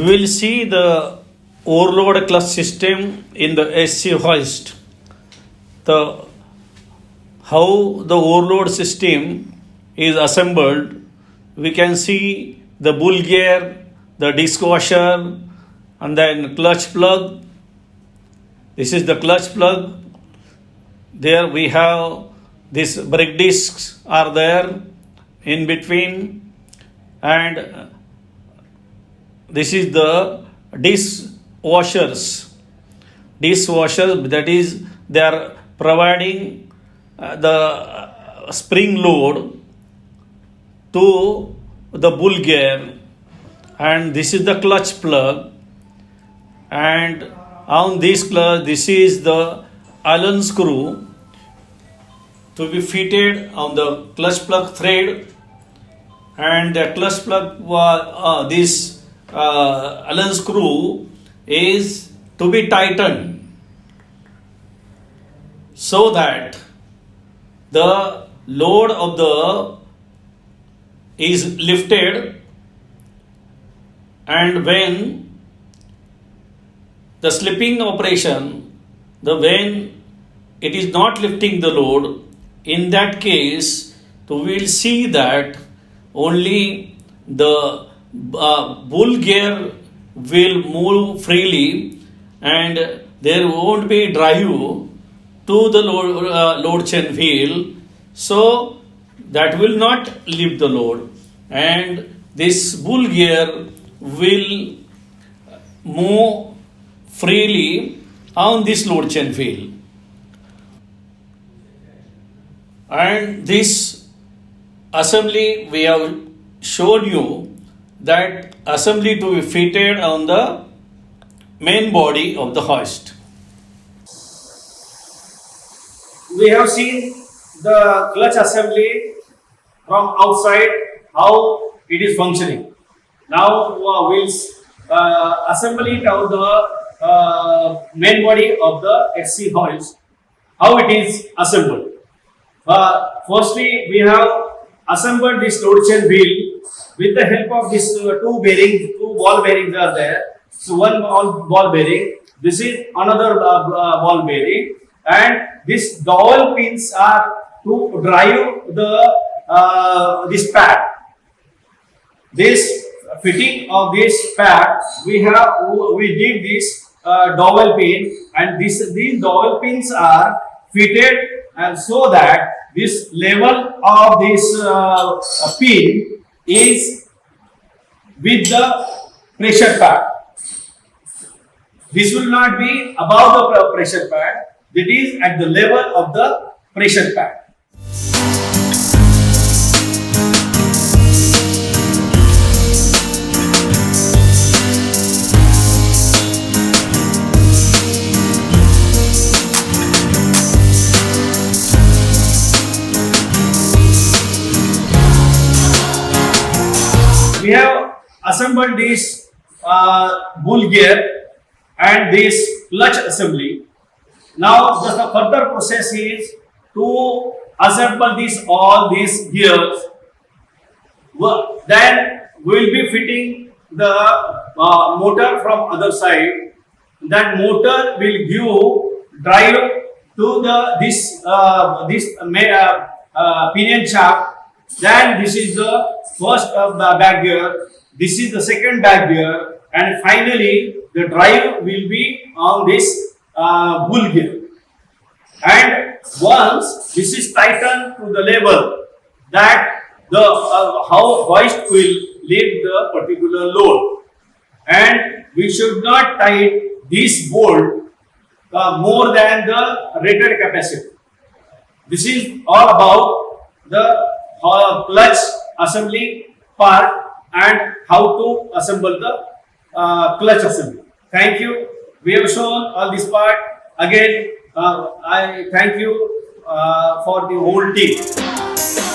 will see the overload clutch system in the SC hoist. The how the overload system is assembled, we can see the bull gear, the disc washer, and then clutch plug. This is the clutch plug. There we have these brake discs are there in between, and this is the disc washers. Disc washers, that is, they are providing the spring load to the bull gear, and this is the clutch plug, and on this clutch, this is the Allen screw to be fitted on the clutch plug thread, and the clutch plug this Allen screw is to be tightened so that the load of the is lifted, and when the slipping operation, when it is not lifting the load, in that case, we will see that only the bull gear will move freely, and there won't be drive to the load chain wheel, so that will not lift the load, and this bull gear will move freely on this load chain wheel. And this assembly, we have shown you that assembly to be fitted on the main body of the hoist. We have seen the clutch assembly from outside, how it is functioning. Now we'll assemble it on the main body of the SC hoist, how it is assembled. Firstly, we have assembled this load chain wheel with the help of these two bearings, two ball bearings are there. So one ball bearing, this is another ball bearing, and these dowel pins are to drive the this pad. This fitting of this pad, we did this dowel pin, and these dowel pins are fitted, and so that this level of this pin is with the pressure pad. This will not be above the pressure pad, it is at the level of the pressure pad. We have assembled this bull gear and this clutch assembly. Now the further process is to assemble all these gears. Then we will be fitting the motor from other side. That motor will give drive to this pinion shaft. Then this is the first back gear, this is the second back gear, and finally the drive will be on this bull gear. And once this is tightened to the level that the how hoist will lift the particular load, and we should not tie this bolt more than the rated capacity. This is all about the clutch assembly part and how to assemble the clutch assembly. Thank you. We have shown all this part. Again, I thank you for the whole team.